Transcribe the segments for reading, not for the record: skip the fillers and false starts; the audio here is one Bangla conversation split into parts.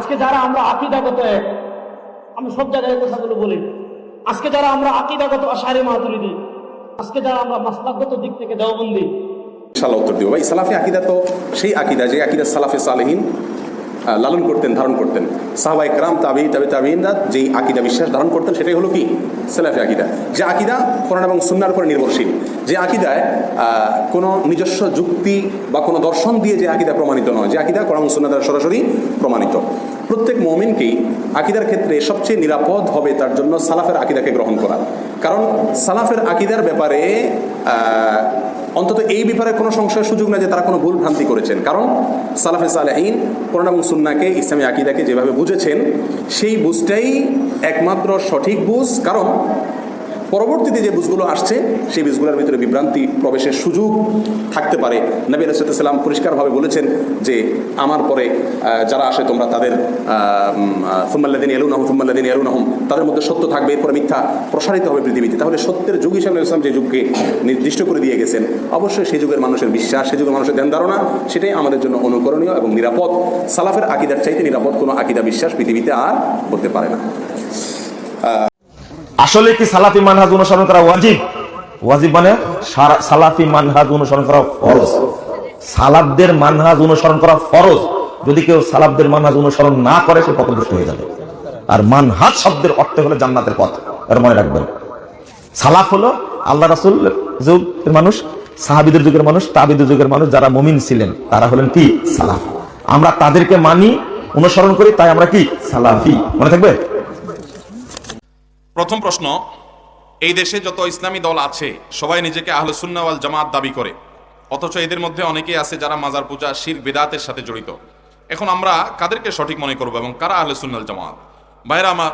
আজকে যারা আমরা আকীদাগত এক, আমি সব জায়গায় কথাগুলো বলি, আজকে যারা আমরা আকীদাগত আশারি মাতুরিদি, আজকে যারা আমরা মাসলাকগত দিক থেকে দেওবন্দি, ইনশাআল্লাহ উত্তর দিব ভাই। সালাফি আকীদা তো সেই আকীদা যে আকীদা সালাফে সালেহিন লালন করতেন, ধারণ করতেন। সাহাবায়ে কেরাম, তাবিঈনরা যেই আকীদা বিশ্বাস ধারণ করতেন সেটাই হলো কি সালাফি আকীদা। যে আকীদা কোরআন এবং সুন্নাহর উপর নির্ভরশীল, যে আকীদায় কোনো নিজস্ব যুক্তি বা কোনো দর্শন দিয়ে যে আকীদা প্রমাণিত নয়, যে আকীদা কোরআন এবং সুন্নাহ দ্বারা সরাসরি প্রমাণিত। প্রত্যেক মুমিনকেই আকীদার ক্ষেত্রে সবচেয়ে নিরাপদ হবে তার জন্য সালাফের আকীদাকে গ্রহণ করা। কারণ সালাফের আকীদার ব্যাপারে অন্তত এই ব্যাপারে কোনো সংশয়ের সুযোগ না যে তারা কোনো ভুল ভ্রান্তি করেছেন। কারণ সালাফে সালেহিন কোরআন এবং সুন্নাহকে, ইসলামী আকীদাকে যেভাবে বুঝেছেন সেই বুঝটাই একমাত্র সঠিক বুঝ। কারণ পরবর্তীতে যে বুঝগুলো আসছে সেই বুঝগুলোর ভিতরে বিভ্রান্তি প্রবেশের সুযোগ থাকতে পারে। নবী আলাইহিস সালাম পরিষ্কারভাবে বলেছেন যে আমার পরে যারা আসে তোমরা তাদের সুম্মাল্লাযিনা ইয়ালুনাহুম তাদের মধ্যে সত্য থাকবে, এরপরে মিথ্যা প্রসারিত হবে পৃথিবীতে। তাহলে সত্যের যুগ হিসেবে ইসলাম যে যুগকে নির্দিষ্ট করে দিয়ে গেছেন, অবশ্যই সেই যুগের মানুষের বিশ্বাস, সেই যুগের মানুষের ধ্যান ধারণা, সেটাই আমাদের জন্য অনুকরণীয় এবং নিরাপদ। সালাফের আকীদার চাইতে নিরাপদ কোনো আকীদা বিশ্বাস পৃথিবীতে আর হতে পারে না। আসলে কি সালাফি মানহাজ অনুসরণ করা ওয়াজিব? ওয়াজিব মানে সালাফি মানহাজ অনুসরণ করা ফরজ। সালাফদের মানহাজ অনুসরণ করা ফরজ। যদি কেউ সালাফদের মানহাজ অনুসরণ না করে সে পথভ্রষ্ট হয়ে যাবে। আর মানহাজ শব্দের অর্থ হলো জান্নাতের পথ, এর মনে রাখবেন। সালাফ হলো আল্লাহ রাসূল যুগের মানুষ, সাহাবীদের যুগের মানুষ, তাবিঈদের যুগের মানুষ, যারা মুমিন ছিলেন তারা হলেন কি সালাফ। আমরা তাদেরকে মানি, অনুসরণ করি, তাই আমরা কি সালাফি। মনে থাকবে। প্রথম প্রশ্ন, এই দেশে যত ইসলামী দল আছে সবাই নিজেকে আহলে সুন্নাহ ওয়াল জামাত দাবি করে, অথচ এদের মধ্যে অনেকেই আছে যারা মাজার পূজা, শিরক, বিদআতের সাথে জড়িত। এখন আমরা কাদেরকে সঠিক মনে করব এবং কারা আহলে সুন্নাহ ওয়াল জামাত? ভাইরা আমার,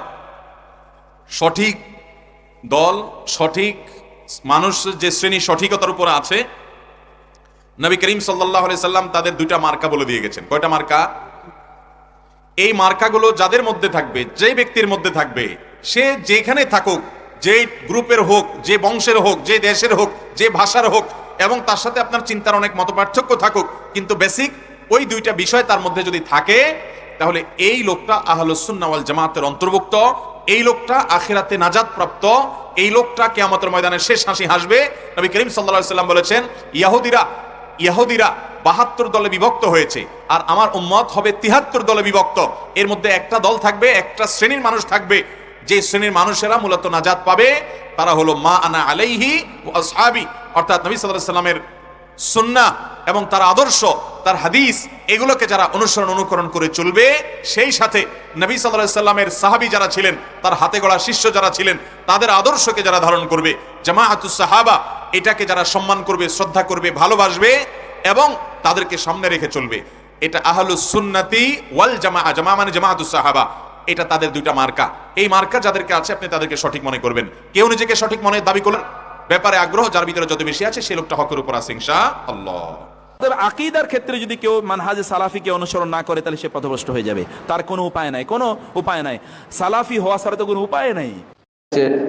সঠিক দল, সঠিক মানুষ যে শ্রেণী সঠিকতার উপর আছে, নবী করিম সাল্লাল্লাহু আলাইহি সাল্লাম তাদের দুইটা মার্কা বলে দিয়ে গেছেন। কয়টা মার্কা? এই মার্কাগুলো যাদের মধ্যে থাকবে, যে ব্যক্তির মধ্যে থাকবে, সে যেখানে থাকুক, যে গ্রুপের হোক, যে বংশের হোক, যে দেশের হোক, যে ভাষার হোক, এবং তার সাথে আপনার চিন্তার অনেক মতপার্থক্য থাকুক, কিন্তু বেসিক ওই দুইটা বিষয় তার মধ্যে যদি থাকে, তাহলে এই লোকটা আহলুস সুন্নাহ ওয়াল জামাতের অন্তর্ভুক্ত। এই লোকটা আখিরাতে নাজাত প্রাপ্ত। এই লোকটা কিয়ামতের ময়দানে শেষ হাসি হাসবে। নবী করিম সাল্লাল্লাহু আলাইহি সাল্লাম বলেছেন, ইহুদিরা 72 দলে বিভক্ত হয়েছে, আর আমার উম্মত হবে 73 দলে বিভক্ত। এর মধ্যে একটা দল থাকবে, একটা শ্রেণীর মানুষ থাকবে, যে শ্রেণীর মানুষেরা মূলত নাজাত পাবে। তারা হলো মা আনা আলাইহি ওয়া আসহাবি, অর্থাৎ নবী সাল্লাল্লাহু আলাইহি সাল্লামের সুন্নাহ এবং তার আদর্শ, তার হাদিস, এগুলোকে যারা অনুকরণ করে চলবে, সেই সাথে নবী সাল্লাল্লাহু আলাইহি সাল্লামের সাহাবী যারা ছিলেন, তার হাতে গড়া শিষ্য যারা ছিলেন, তাদের আদর্শকে যারা ধারণ করবে, জামাআতুস সাহাবা, এটাকে যারা সম্মান করবে, শ্রদ্ধা করবে, ভালোবাসবে এবং তাদেরকে সামনে রেখে চলবে, এটা আহলুস সুন্নাতি ওয়াল জামাআ। জামাআ মানে জামাআতুস সাহাবা। এটা তাদের দুইটা মার্কা। এই মার্কা যাদেরকে আছে আপনি তাদেরকে সঠিক মনে করবেন। কেউ নিজেকে সঠিক মনে দাবি করলেন, ব্যাপারে আগ্রহ যার ভিতরে যত বেশি আছে সেই লোকটা হকের উপর আছে ইনশাআল্লাহ। আকীদার ক্ষেত্রে যদি কেউ মানহাজে সালাফিকে অনুসরণ না করে, তাহলে সে পথভ্রষ্ট হয়ে যাবে। তার কোনো উপায় নাই, কোনো উপায় নাই। সালাফি হওয়া ছাড়া তো কোনো উপায় নাই।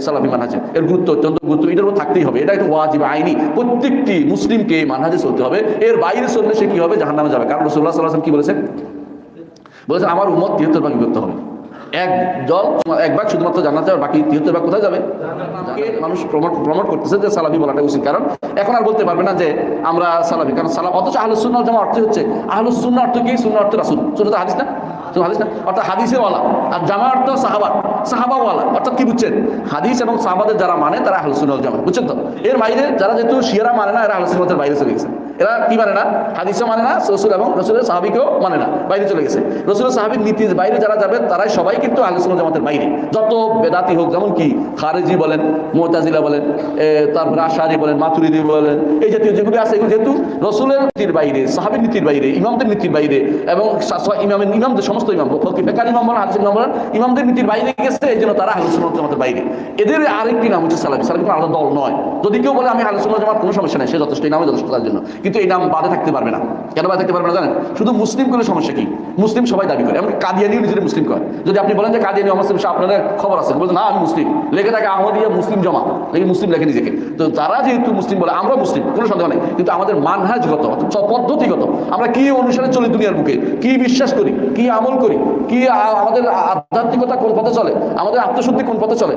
সালাফি মানহাজ এর গুরুত্ব, অত্যন্ত গুরুত্ব, এটার উপর থাকতেই হবে। এটা একটা ওয়াজিব আইনি, প্রত্যেকটি মুসলিমকে মানহাজে চলতে হবে। এর বাইরে চললে সে কি হবে? জাহান্নামে যাবে। কারণ রাসূলুল্লাহ সাল্লাল্লাহু আলাইহি ওয়াসাল্লাম কি বলেছেন? আমার উম্মত 73 ভাগে বিভক্ত হবে। এক দল, এক ভাগ শুধুমাত্র জান্নাতে যাবে, বাকি 73 ভাগ কোথায় যাবে? মানুষ প্রমোট করতেছে যে সালাফি বলাটা উচিত। কারণ এখন আর বলতে পারবে না যে আমরা সালাফি, কারণ সালাফ, অথচ আহলুস সুন্নাহ ওয়াল জামাত অর্থ হচ্ছে, আহলুস সুন্নাহ অর্থ কি? সুন্নাহ অর্থ রাসূল, সুন্নাহ হাদিস না, হাদিস না, অর্থাৎ হাদিসে ওয়ালা। আর জামাত অর্থ সাহাবা ওয়ালা। অর্থাৎ কি বুঝছেন? হাদিস এবং সাহাবাদের যারা মানে তারা আহলুস সুন্নাহ ওয়াল জামাত, বুঝছেন তো? এর বাইরে যারা, যেহেতু শিয়ারা মানে না, এরা আহলুস সুন্নাতের বাইরে চলে গেছে। এরা কি মানে না? হাদিসও মানে না, রাসূল এবং রাসূলের সাহাবীকেও মানে না, বাইরে চলে গেছে। রাসূলের সাহাবীর নীতির বাইরে যারা যাবে তারাই সবাই কিন্তু আহলুস সুন্নাহ জামাতের বাইরে। যত বেদাতি হোক, যেমন কি খারেজি বলেন, মুতাজিলা বলেন, তারপরে আশারি বলেন, মাতুরিদি বলেন, এই জাতীয় যেগুলো আছে, এগুলো যেহেতু রাসূলের নীতির বাইরে, সাহাবীর নীতির বাইরে, ইমামদের নীতির বাইরে, এবং ইমামদের সমস্ত ইমাম, ফিকহ ইমাম বলেন, হাদিস ইমাম বলেন, ইমামদের নীতির বাইরে গেছে, এই জন্য তারা আহলুস সুন্নাহ জামাতের বাইরে। এদের আরেকটি নাম হচ্ছে সালাফি। সালাফি কোনো আলাদা দল নয়। যদি কেউ বলে আমি আহলুস সুন্নাহ জামাত, কোনো সমস্যা নেই, সে যথেষ্ট, এই নামে যথেষ্ট তার জন্য। কিন্তু এই নাম বাদে থাকতে পারবে না। কেন বাদে থাকতে পারবে না জানেন? শুধু মুসলিম করলে সমস্যা কি? মুসলিম সবাই দাবি করে, এমন কাদিয়ানিও নিজের মুসলিম করে। যদি আপনি বলেন যে কাদিয়ানি অমুসলিম, আপনাদের খবর আছে, বলছেন না আমি মুসলিম, লেখে থাকে আহমদিয়া মুসলিম জমা, এই মুসলিম লেখে নিজেকে। তো তারা যেহেতু মুসলিম বলে, আমরা মুসলিম, কোনো সন্দেহ নেই। কিন্তু আমাদের মানহাজগত, পদ্ধতিগত, আমরা কি অনুসারে চলি দুনিয়ার বুকে, কি বিশ্বাস করি, কি আমল আমল করি, কি আমাদের আধ্যাত্মিকতা কোন পথে চলে, আমাদের আত্মশুদ্ধি কোন পথে চলে,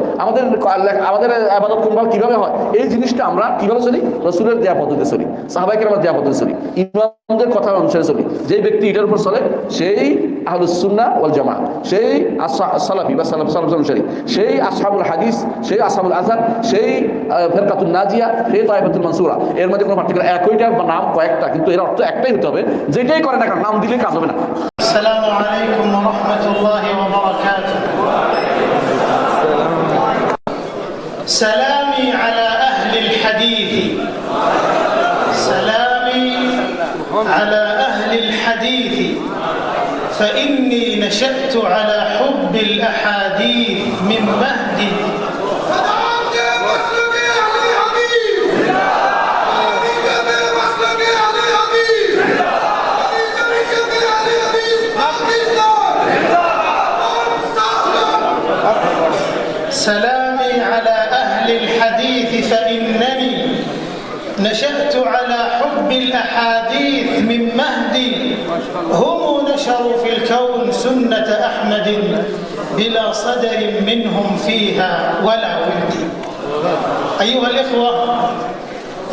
আমাদের ইবাদত কোনভাবে কিভাবে হয়, এই জিনিসটা আমরা কিভাবে চলি? রাসূলের দেয়া পদ্ধতিতে চলি, সাহাবায়ে কেরামের দেয়া পদ্ধতিতে চলি, ইমামদের কথা অনুসারে চলি। যেই ব্যক্তি এটার উপর চলে সেই আহলুস সুন্নাহ ওয়াল জামাআহ, সেই সালাফি বা সালাফ অনুসারী, সেই আসহাবুল হাদিস, সেই আসহাবুল আযার, সেই ফিরকাতুন নাজিয়া, সেই তায়েফাতুল মানসুরা। এর মধ্যে কোনো পার্টিকুলার একইটা নাম কয়েকটা, কিন্তু এর অর্থ একটাই হতে হবে। যেটাই করে না কারণ নাম দিলে কাজ হবে না। السلام عليكم ورحمة الله وبركاته. سلامي على أهل الحديث، سلامي على أهل الحديث، فإني نشأت على حب الأحاديث من مهدي. سلامي على أهل الحديث فإنني نشأت على حب الأحاديث من مهدي. هم نشروا في الكون سنة أحمد بلا صدر منهم فيها ولا ولد. أيها الإخوة،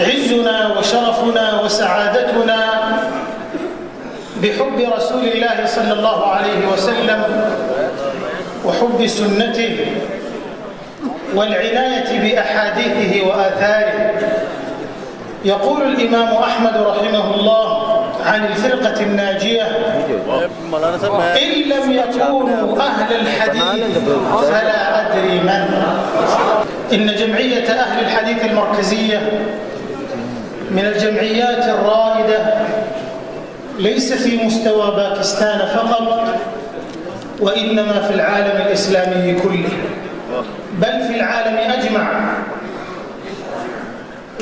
عزنا وشرفنا وسعادتنا بحب رسول الله صلى الله عليه وسلم وحب سنته والعناية بأحاديثه وآثاره. يقول الإمام أحمد رحمه الله عن الفرقة الناجية: إن لم يكونوا أهل الحديث فلا أدري من. إن جمعية أهل الحديث المركزية من الجمعيات الرائدة ليس في مستوى باكستان فقط، وإنما في العالم الإسلامي كله، بل في العالم أجمع.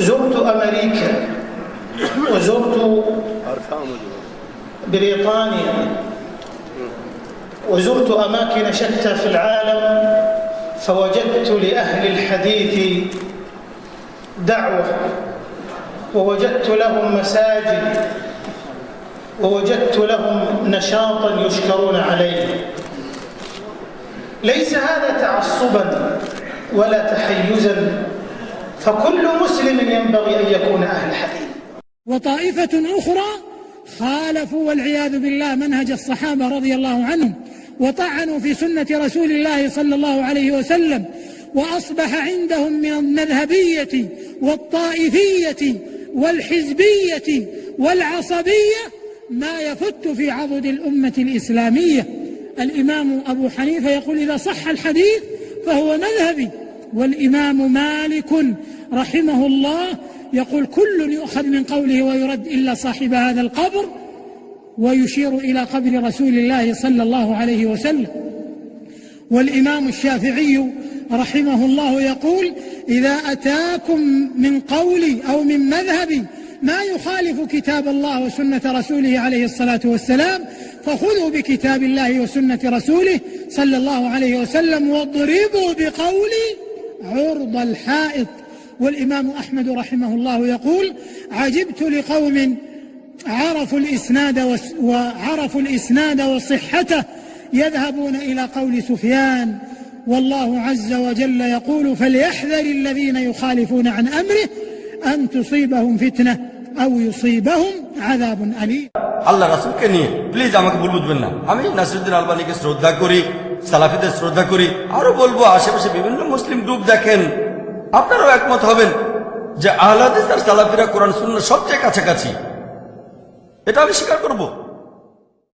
زرت أمريكا وزرت بريطانيا وزرت أماكن شتى في العالم، فوجدت لأهل الحديث دعوة، ووجدت لهم مساجد، ووجدت لهم نشاطا يشكرون عليه. ليس هذا تعصبا ولا تحيزا، فكل مسلم ينبغي أن يكون أهل حديث. وطائفة أخرى خالفوا والعياذ بالله منهج الصحابة رضي الله عنهم، وطعنوا في سنة رسول الله صلى الله عليه وسلم، وأصبح عندهم من المذهبية والطائفية والحزبية والعصبية ما يفت في عضد الأمة الإسلامية. الإمام أبو حنيفة يقول: إذا صح الحديث فهو مذهبي. والإمام مالك رحمه الله يقول: كل يؤخذ من قوله ويرد إلا صاحب هذا القبر، ويشير إلى قبر رسول الله صلى الله عليه وسلم. والإمام الشافعي رحمه الله يقول: إذا أتاكم من قولي أو من مذهبي ما يخالف كتاب الله وسنة رسوله عليه الصلاة والسلام فخذوا بكتاب الله وسنة رسوله صلى الله عليه وسلم واضربوا بقولي عرض الحائط. والإمام أحمد رحمه الله يقول: عجبت لقوم عرفوا الإسناد وصحته يذهبون إلى قول سفيان، والله عز وجل يقول: فليحذر الذين يخالفون عن أمره أن تصيبهم فتنة أو يصيبهم عذاب أليم. আল্লাহ রাসূলকে নিয়ে প্লিজ আমাকে ভুল বুঝবেন না। আমি নাসিরউদ্দিন আলবানীকে শ্রদ্ধা করি, সালাফিদের শ্রদ্ধা করি, আরো বলবো আশেপাশে বিভিন্ন মুসলিম গ্রুপ দেখেন, আপনারাও একমত হবেন যে আহলে হাদিস আর সালাফিরা কোরআন সুন্নাহ সবচেয়ে কাছাকাছি। এটা আমি স্বীকার করবো।